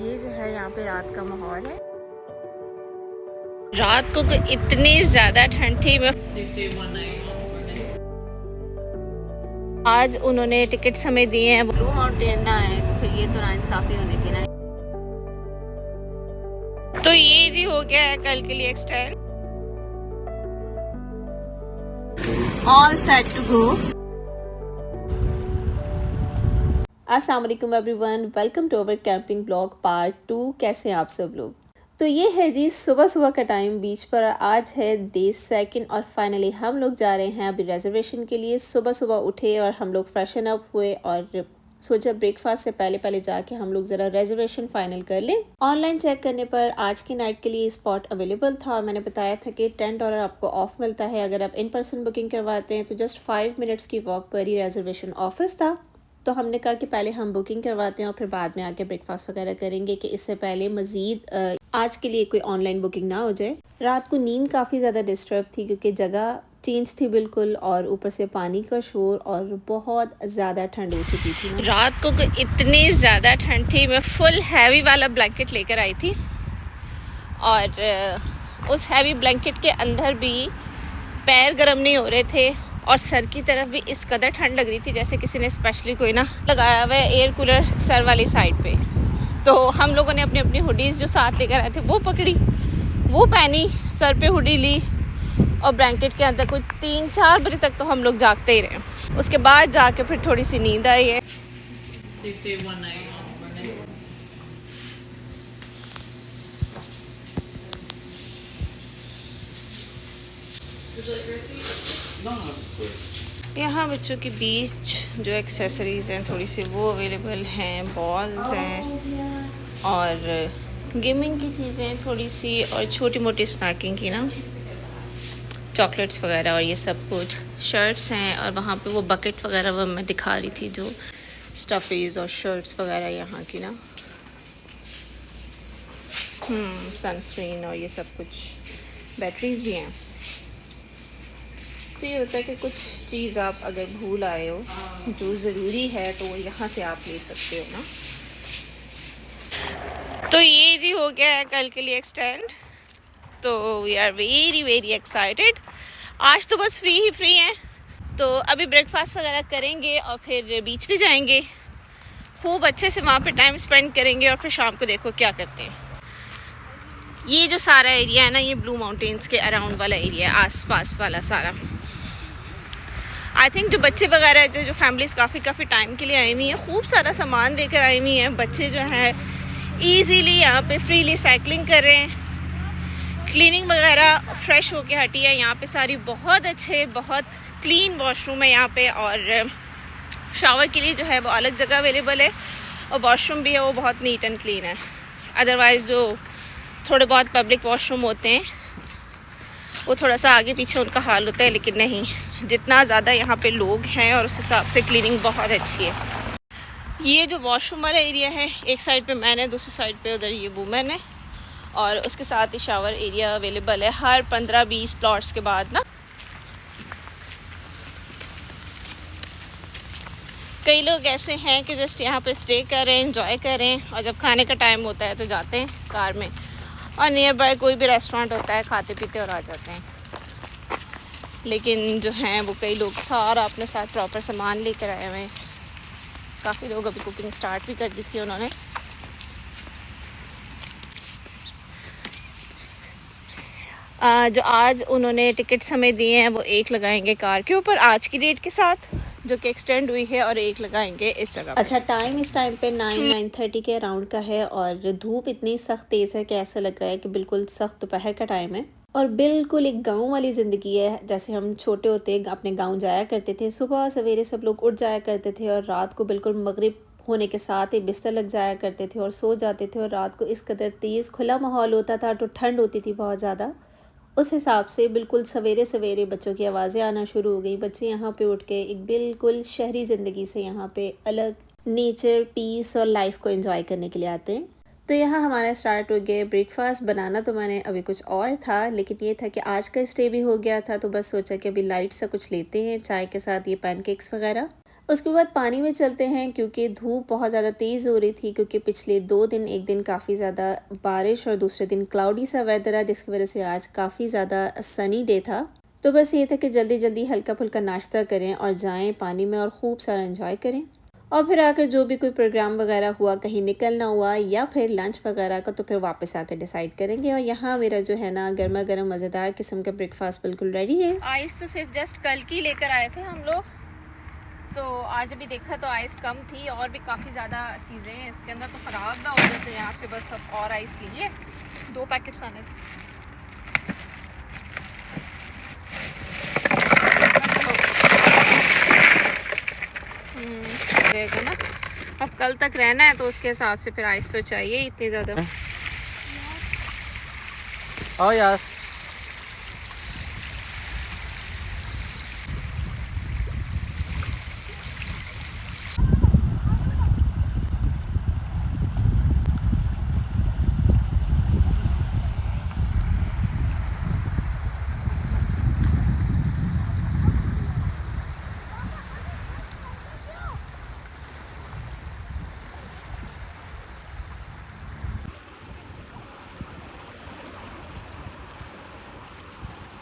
ये जो है यहाँ पे रात का माहौल है। रात को तो इतनी ज्यादा ठंड थी। मैं आज उन्होंने टिकट्स हमें दिए हैं, ब्लू माउंटेन ना है तो फिर ये तो नाइंसाफी होनी थी ना। तो ये जी हो गया है कल के लिए extend. All set to go. अस्सलाम वालेकुम everyone, welcome to our camping blog part 2। कैसे हैं आप सब लोग। तो ये है जी सुबह सुबह का टाइम बीच पर। आज है डे सेकंड और फाइनली हम लोग जा रहे हैं अभी रिजर्वेशन के लिए। सुबह सुबह उठे और हम लोग फ्रेशन अप हुए और सोचा ब्रेकफास्ट से पहले पहले जाके हम लोग ज़रा रिजर्वेशन फाइनल कर लें। ऑनलाइन चेक करने पर आज की नाइट के लिए स्पॉट अवेलेबल था। मैंने बताया था कि $10 आपको ऑफ मिलता है अगर आप इन पर्सन बुकिंग करवाते हैं। तो जस्ट 5 मिनट्स की वॉक पर ही रिजर्वेशन ऑफिस था। तो हमने कहा कि पहले हम बुकिंग करवाते हैं और फिर बाद में आके ब्रेकफास्ट वगैरह करेंगे कि इससे पहले मज़ीद आज के लिए कोई ऑनलाइन बुकिंग ना हो जाए। रात को नींद काफ़ी ज़्यादा डिस्टर्ब थी क्योंकि जगह चेंज थी बिल्कुल, और ऊपर से पानी का शोर और बहुत ज़्यादा ठंड हो चुकी थी ना। रात को इतनी ज़्यादा ठंड थी, मैं फुल हैवी वाला ब्लैंकेट लेकर आई थी और उस हैवी ब्लैंकेट के अंदर भी पैर गर्म नहीं हो रहे थे और सर की तरफ भी इस कदर ठंड लग रही थी जैसे किसी ने स्पेशली कोई ना लगाया हुआ है एयर कूलर सर वाली साइड पे। तो हम लोगों ने अपनी अपनी हुडीज़ जो साथ लेकर आए थे वो पकड़ी, वो पहनी, सर पे हुडी ली और ब्लैंकेट के अंदर कुछ 3-4 बजे तक तो हम लोग जागते ही रहे। उसके बाद जाके फिर थोड़ी सी नींद आई है। यहाँ बच्चों के बीच जो एक्सेसरीज़ हैं थोड़ी सी वो अवेलेबल हैं, बॉल्स हैं और गेमिंग की चीज़ें थोड़ी सी और छोटी मोटी स्नैकिंग की ना, चॉकलेट्स वगैरह और ये सब कुछ। शर्ट्स हैं और वहाँ पे वो बकेट वगैरह वो मैं दिखा रही थी जो स्टफ़ीज़ और शर्ट्स वगैरह यहाँ की ना, सनस्क्रीन और ये सब कुछ। बैटरीज भी हैं। तो ये होता है कि कुछ चीज़ आप अगर भूल आए हो जो ज़रूरी है तो वो यहाँ से आप ले सकते हो ना। तो ये जी हो गया है कल के लिए एक्सटेंड। तो we are very very excited. आज तो बस फ्री हैं। तो अभी ब्रेकफास्ट वगैरह करेंगे और फिर बीच पे जाएंगे, खूब अच्छे से वहाँ पे टाइम स्पेंड करेंगे और फिर शाम को देखो क्या करते हैं। ये जो सारा एरिया है ना, ये ब्लू माउंटेन्स के अराउंड वाला एरिया है, आसपास वाला सारा। आई थिंक जो बच्चे वगैरह जो फैमिलीज़ काफ़ी टाइम के लिए आई हुई हैं, खूब सारा सामान लेकर आई हुई हैं। बच्चे जो हैं ईज़िली यहाँ पे फ्रीली साइकिलिंग कर रहे हैं। क्लीनिंग वगैरह फ्रेश होके हटी है यहाँ पे सारी। बहुत अच्छे, बहुत क्लीन वॉशरूम है यहाँ पे और शावर के लिए जो है वो अलग जगह अवेलेबल है और वॉशरूम भी है वो बहुत नीट एंड क्लीन है। अदरवाइज़ जो थोड़े बहुत पब्लिक वॉशरूम होते हैं वो थोड़ा सा आगे पीछे उनका हाल होता है, लेकिन नहीं, जितना ज़्यादा यहाँ पे लोग हैं और उस हिसाब से क्लीनिंग बहुत अच्छी है। ये जो वॉशरूम वाला एरिया है, एक साइड पे मैन है, दूसरी साइड पे उधर ये वुमेन है और उसके साथ ही शावर एरिया अवेलेबल है हर 15-20 प्लॉट्स के बाद ना। कई लोग ऐसे हैं कि जस्ट यहाँ पे स्टे करें, एंजॉय करें और जब खाने का टाइम होता है तो जाते हैं कार में और नियर बाय कोई भी रेस्टोरेंट होता है, खाते पीते और आ जाते हैं। लेकिन जो हैं वो कई लोग सारा अपने साथ प्रॉपर सामान लेकर आए हुए हैं। काफ़ी लोग अभी कुकिंग स्टार्ट भी कर दी थी उन्होंने। जो आज उन्होंने टिकट्स हमें दिए हैं वो एक लगाएंगे कार के ऊपर आज की डेट के साथ जो कि एक्सटेंड हुई है और एक लगाएंगे इस जगह। अच्छा, टाइम इस टाइम पे 9-9:30 के अराउंड का है और धूप इतनी सख्त तेज़ है कि ऐसा लग रहा है कि बिल्कुल सख्त दोपहर का टाइम है और बिल्कुल एक गांव वाली ज़िंदगी है जैसे हम छोटे होते अपने गांव जाया करते थे। सुबह सवेरे सब लोग उठ जाया करते थे और रात को बिल्कुल मगरिब होने के साथ ही बिस्तर लग जाया करते थे और सो जाते थे। और रात को इस कदर तेज़ खुला माहौल होता था तो ठंड होती थी बहुत ज़्यादा। उस हिसाब से बिल्कुल सवेरे सवेरे बच्चों की आवाज़ें आना शुरू हो गई। बच्चे यहाँ पे उठ के एक बिल्कुल शहरी ज़िंदगी से यहाँ पे अलग नेचर, पीस और लाइफ को एंजॉय करने के लिए आते हैं। तो यहाँ हमारा स्टार्ट हो गया। ब्रेकफास्ट बनाना तो मैंने अभी कुछ और था, लेकिन ये था कि आज का स्टे भी हो गया था तो बस सोचा कि अभी लाइट सा कुछ लेते हैं चाय के साथ, ये पैनकेक्स वगैरह। उसके बाद पानी में चलते हैं क्योंकि धूप बहुत ज़्यादा तेज़ हो रही थी, क्योंकि पिछले 2 दिन, एक दिन काफ़ी ज़्यादा बारिश और दूसरे दिन क्लाउडी सा वेदर है, जिसकी वजह से आज काफ़ी ज़्यादा सनी डे था। तो बस ये था कि जल्दी जल्दी हल्का फुल्का नाश्ता करें और जाएं पानी में और खूब सारा एंजॉय करें। और फिर आकर जो भी कोई प्रोग्राम वगैरह हुआ, कहीं निकलना हुआ या फिर लंच वगैरह का, तो फिर वापस आकर डिसाइड करेंगे। और यहाँ मेरा जो है ना गर्मा गर्म मज़ेदार किस्म का ब्रेकफास्ट बिल्कुल रेडी है। आइस तो सिर्फ जस्ट कल की लेकर आए थे हम लोग, तो आज अभी देखा तो आइस कम थी और भी काफ़ी ज़्यादा चीज़ें हैं इसके अंदर, तो ख़राब ना हो जाए, तो यहाँ से बस अब और आइस लीजिए। 2 पैकेट्स आने थे। रहेगा ना, अब कल तक रहना है तो उसके हिसाब से फिर आइस तो चाहिए इतनी ज़्यादा। आओ यार,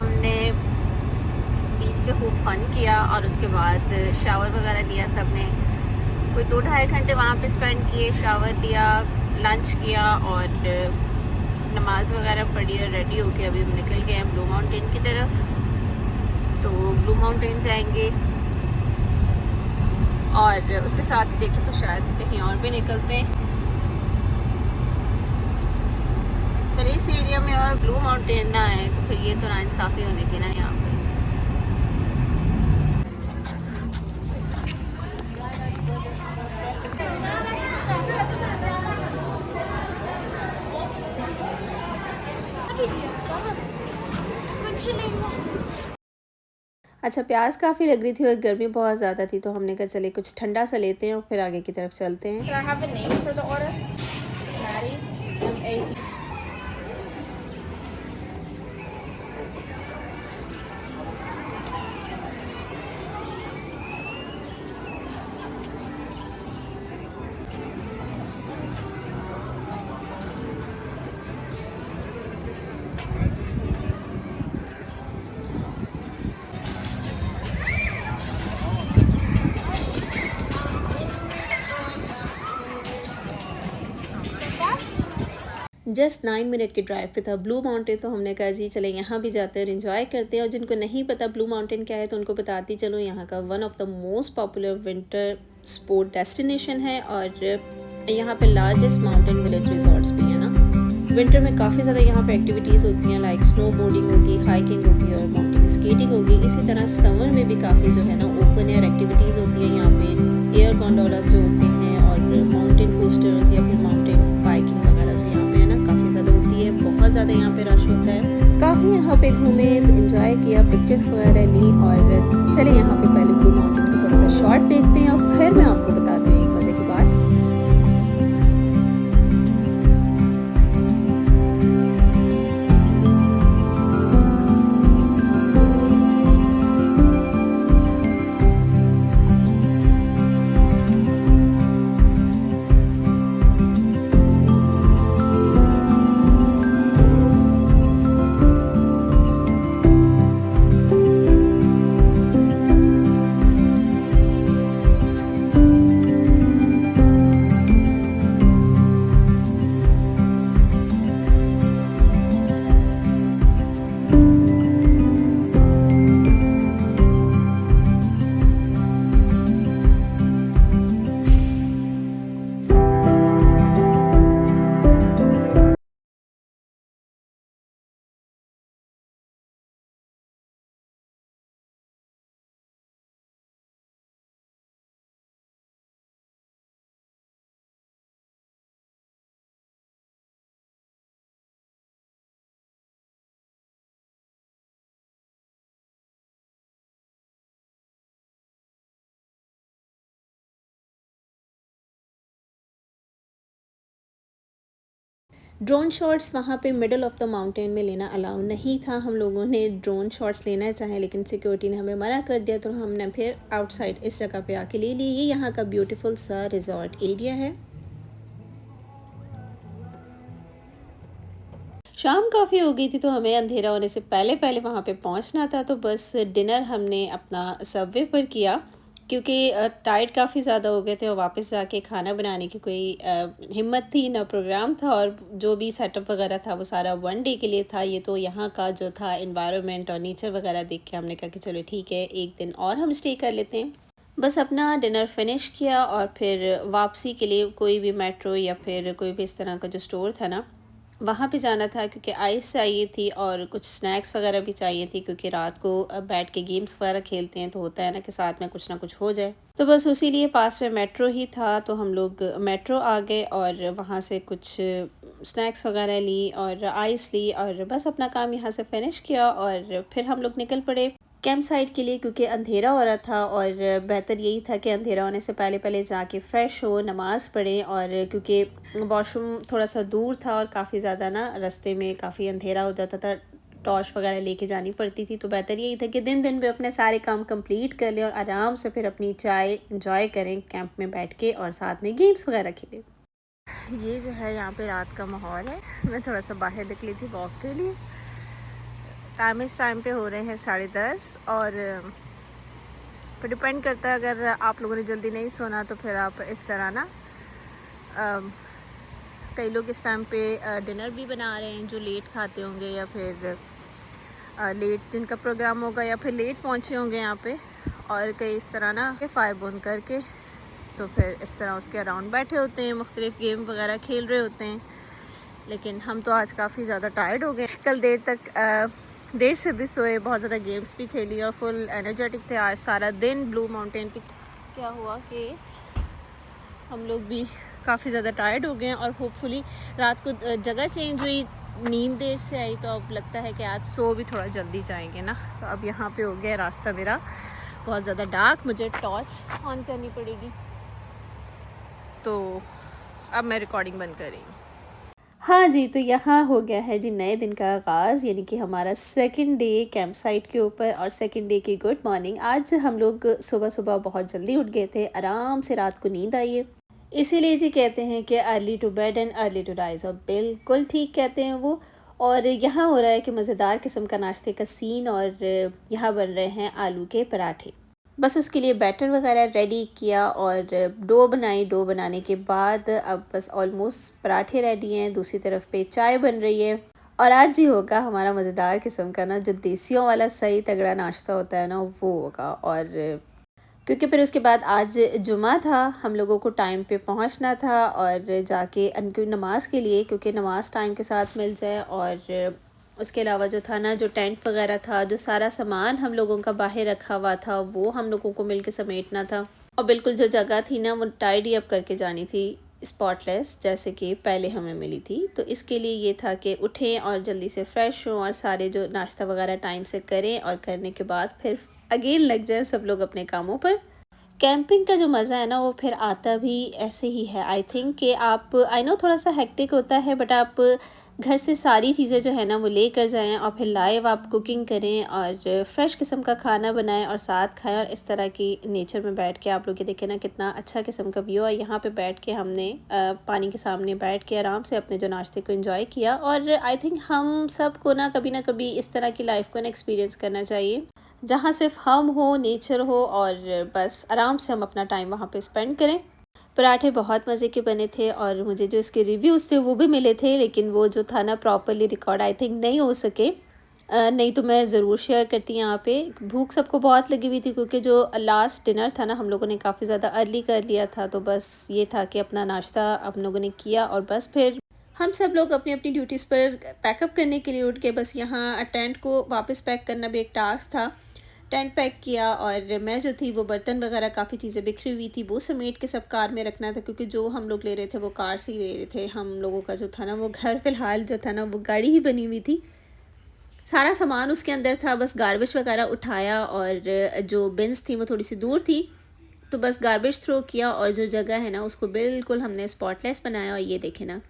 हमने बीच पे खूब फन किया और उसके बाद शावर वगैरह लिया सब ने। कोई 2-2.5 घंटे वहाँ पे स्पेंड किए, शावर लिया, लंच किया और नमाज वगैरह पढ़ी और रेडी होके अभी हम निकल गए हैं ब्लू माउंटेन की तरफ। तो ब्लू माउंटेन जाएंगे और उसके साथ ही देखिए तो शायद कहीं और भी निकलते हैं। पर इस एरिया में और ब्लू माउंटेन ना है तो फिर ये तो नाइंसाफ़ी होनी थी ना यहाँ पर। अच्छा, प्यास काफ़ी लग रही थी और गर्मी बहुत ज़्यादा थी, तो हमने कहा चले कुछ ठंडा सा लेते हैं और फिर आगे की तरफ चलते हैं। जस्ट 9 मिनट के ड्राइव पे था ब्लू माउंटेन, तो हमने कहा जी चले यहाँ भी जाते हैं और इन्जॉय करते हैं। और जिनको नहीं पता ब्लू माउंटेन क्या है तो उनको बताती चलो, यहाँ का one of the most popular winter sport destination है और यहाँ पे लार्जेस्ट माउंटेन विलेज रिजॉर्ट्स भी हैं ना। विंटर में काफ़ी ज़्यादा यहाँ पे एक्टिविटीज़ होती हैं, लाइक स्नो बोर्डिंग होगी, हाइकिंग होगी और माउंटेन स्केटिंग होगी। इसी तरह समर में भी काफ़ी जो है ना ओपन एयर एक्टिविटीज़ होती हैं यहाँ पे, एयर गोंडोलास जो होते हैं और माउंटेन कोस्टर्स या फिर माउंटेन बाइकिंग वगैरह जो यहाँ पे है ना काफ़ी ज़्यादा होती है। बहुत ज़्यादा यहाँ पे रश होता है। काफ़ी यहाँ पे घूमे तो इन्जॉय किया, पिक्चर्स वगैरह ली और चले यहाँ पे पहले ब्लू माउंटेन का थोड़ा सा शॉट देखते हैं और फिर मैं आपको बताती हूँ एक मज़े की बात। ड्रोन शॉट्स वहाँ पे मिडल ऑफ द माउंटेन में लेना अलाउ नहीं था। हम लोगों ने ड्रोन शॉट्स लेना चाहे लेकिन सिक्योरिटी ने हमें मना कर दिया, तो हमने फिर आउटसाइड इस जगह पे आके ले ली। ये यहाँ का ब्यूटीफुल सा रिजॉर्ट एरिया है। शाम काफ़ी हो गई थी तो हमें अंधेरा होने से पहले पहले वहाँ पे पहुँचना था, तो बस डिनर हमने अपना सबवे पर किया क्योंकि टाइड काफ़ी ज़्यादा हो गए थे और वापस जाके खाना बनाने की कोई हिम्मत थी ना, प्रोग्राम था, और जो भी सेटअप वगैरह था वो सारा वन डे के लिए था। ये तो यहाँ का जो था एनवायरनमेंट और नेचर वगैरह देख के हमने कहा कि चलो ठीक है, एक दिन और हम स्टे कर लेते हैं। बस अपना डिनर फिनिश किया और फिर वापसी के लिए कोई भी मेट्रो या फिर कोई भी इस तरह का जो स्टोर था ना, वहाँ पे जाना था क्योंकि आइस चाहिए थी और कुछ स्नैक्स वगैरह भी चाहिए थी, क्योंकि रात को बैठ के गेम्स वगैरह खेलते हैं तो होता है ना कि साथ में कुछ ना कुछ हो जाए। तो बस उसी लिए पास में मेट्रो ही था, तो हम लोग मेट्रो आ गए और वहाँ से कुछ स्नैक्स वगैरह ली और आइस ली और बस अपना काम यहाँ से फिनिश किया और फिर हम लोग निकल पड़े कैंप साइट के लिए, क्योंकि अंधेरा हो रहा था और बेहतर यही था कि अंधेरा होने से पहले पहले जाके फ़्रेश हो, नमाज़ पढ़ें। और क्योंकि वॉशरूम थोड़ा सा दूर था और काफ़ी ज़्यादा ना रास्ते में काफ़ी अंधेरा हो जाता था, टॉर्च वगैरह लेके जानी पड़ती थी, तो बेहतर यही था कि दिन दिन में अपने सारे काम कंप्लीट कर लें और आराम से फिर अपनी चाय इंजॉय करें कैंप में बैठ के और साथ में गेम्स वगैरह खेलें। ये जो है यहाँ पे रात का माहौल है। मैं थोड़ा सा बाहर निकली थी वॉक के लिए। टाइम इस टाइम पे हो रहे हैं 10:30 और फिर डिपेंड करता है, अगर आप लोगों ने जल्दी नहीं सोना तो फिर आप इस तरह ना कई लोग इस टाइम पे डिनर भी बना रहे हैं जो लेट खाते होंगे या फिर लेट जिनका प्रोग्राम होगा या फिर लेट पहुँचे होंगे यहाँ पे, और कई इस तरह ना फायर बर्न करके तो फिर इस तरह उसके अराउंड बैठे होते हैं, मुख्तलिफ गेम वगैरह खेल रहे होते हैं। लेकिन हम तो आज काफ़ी ज़्यादा टायर्ड हो गए, कल देर से भी सोए, बहुत ज़्यादा गेम्स भी खेली और फुल एनर्जेटिक थे आज सारा दिन। ब्लू माउंटेन पे क्या हुआ कि हम लोग भी काफ़ी ज़्यादा टायर्ड हो गए और होपफुली रात को जगह चेंज हुई, नींद देर से आई, तो अब लगता है कि आज सो भी थोड़ा जल्दी जाएंगे ना। तो अब यहाँ पे हो गया रास्ता मेरा बहुत ज़्यादा डार्क, मुझे टॉर्च ऑन करनी पड़ेगी, तो अब मैं रिकॉर्डिंग बंद कर रही हूँ। हाँ जी, तो यहाँ हो गया है जी नए दिन का आगाज़, यानी कि हमारा सेकंड डे कैंप साइट के ऊपर और सेकंड डे की गुड मॉर्निंग। आज हम लोग सुबह सुबह बहुत जल्दी उठ गए थे, आराम से रात को नींद आई है, इसीलिए जी कहते हैं कि early to bed and early to rise, और बिल्कुल ठीक कहते हैं वो। और यहाँ हो रहा है कि मज़ेदार किस्म का नाश्ते का सीन, और यहाँ बन रहे हैं आलू के पराठे। बस उसके लिए बैटर वगैरह रेडी किया और डो बनाई। डो बनाने के बाद अब बस ऑलमोस्ट पराठे रेडी हैं, दूसरी तरफ पे चाय बन रही है। और आज ही होगा हमारा मज़ेदार किस्म का ना जो देसियों वाला सही तगड़ा नाश्ता होता है ना, वो होगा। और क्योंकि फिर उसके बाद आज जुमा था, हम लोगों को टाइम पे पहुंचना था और जाके उनकी नमाज़ के लिए, क्योंकि नमाज़ टाइम के साथ मिल जाए। और उसके अलावा जो था ना, जो टेंट वगैरह था, जो सारा सामान हम लोगों का बाहर रखा हुआ था, वो हम लोगों को मिल के समेटना था। और बिल्कुल जो जगह थी ना, वो टाइडी अप करके जानी थी, स्पॉटलेस जैसे कि पहले हमें मिली थी। तो इसके लिए ये था कि उठें और जल्दी से फ़्रेश हों और सारे जो नाश्ता वगैरह टाइम से करें, और करने के बाद फिर अगेन लग जाएं सब लोग अपने कामों पर। कैंपिंग का जो मज़ा है ना, वो फिर आता भी ऐसे ही है। आई थिंक कि आप, आई नो थोड़ा सा हेक्टिक होता है, बट आप घर से सारी चीज़ें जो है ना वो लेकर जाएं और फिर लाइव आप कुकिंग करें और फ्रेश किस्म का खाना बनाएं और साथ खाएं। और इस तरह की नेचर में बैठ के आप लोग ये देखें ना, कितना अच्छा किस्म का व्यू है। यहाँ पे बैठ के हमने पानी के सामने बैठ के आराम से अपने जो नाश्ते को एंजॉय किया। और आई थिंक हम सब को ना कभी इस तरह की लाइफ को ना एक्सपीरियंस करना चाहिए, जहाँ सिर्फ हम हो, नेचर हो, और बस आराम से हम अपना टाइम वहाँ पे स्पेंड करें। पराठे बहुत मज़े के बने थे और मुझे जो इसके रिव्यूज़ थे वो भी मिले थे, लेकिन वो जो था ना प्रॉपरली रिकॉर्ड आई थिंक नहीं हो सके। नहीं तो मैं ज़रूर शेयर करती यहाँ पे। भूख सबको बहुत लगी हुई थी, क्योंकि जो लास्ट डिनर था ना हम लोगों ने काफ़ी ज़्यादा अर्ली कर लिया था। तो बस ये था कि अपना नाश्ता हम लोगों ने किया और बस फिर हम सब लोग अपनी अपनी ड्यूटीज़ पर पैकअप करने के लिए उठ के, बस यहाँ टेंट को वापस पैक करना भी एक टास्क था। टेंट पैक किया और मैं जो थी वो बर्तन वगैरह काफ़ी चीज़ें बिखरी हुई थी, वो समेट के सब कार में रखना था, क्योंकि जो हम लोग ले रहे थे वो कार से ही ले रहे थे। हम लोगों का जो था ना वो घर फ़िलहाल जो था ना वो गाड़ी ही बनी हुई थी, सारा सामान उसके अंदर था। बस गार्बेज वगैरह उठाया और जो बिन्स थी वो थोड़ी सी दूर थी, तो बस गार्बेज थ्रो किया और जो जगह है ना उसको बिल्कुल हमने स्पॉटलेस बनाया। और ये देखे ना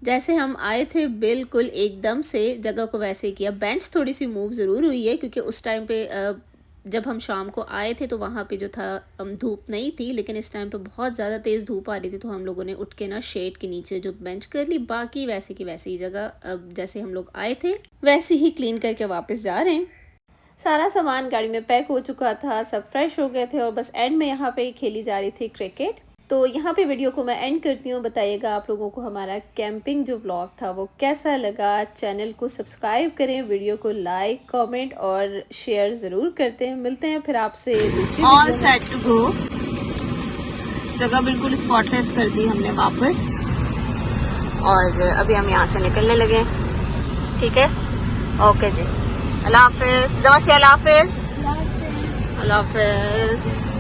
जैसे हम आए थे बिल्कुल एकदम से जगह को वैसे ही किया। बेंच थोड़ी सी मूव ज़रूर हुई है क्योंकि उस टाइम पे जब हम शाम को आए थे तो वहाँ पे जो था धूप नहीं थी, लेकिन इस टाइम पे बहुत ज़्यादा तेज़ धूप आ रही थी, तो हम लोगों ने उठ के ना शेड के नीचे जो बेंच कर ली। बाकी वैसे की वैसे ही जगह जैसे हम लोग आए थे वैसे ही क्लीन करके वापस जा रहे हैं। सारा सामान गाड़ी में पैक हो चुका था, सब फ्रेश हो गए थे और बस एंड में यहाँ पे खेली जा रही थी क्रिकेट। तो यहाँ पे वीडियो को मैं एंड करती हूँ। बताइएगा आप लोगों को हमारा कैंपिंग जो व्लॉग था वो कैसा लगा। चैनल को सब्सक्राइब करें, वीडियो को लाइक कमेंट और शेयर ज़रूर करते हैं। मिलते हैं फिर आपसे दूसरी ऑल सेट टू गो। जगह बिल्कुल स्पॉटलेस कर दी हमने वापस, और अभी हम यहाँ से निकलने लगे। ठीक है, ओके जी, अल्लाह हाफिज। जमा से अल्लाह हाफिज। अल्लाह हाफिज।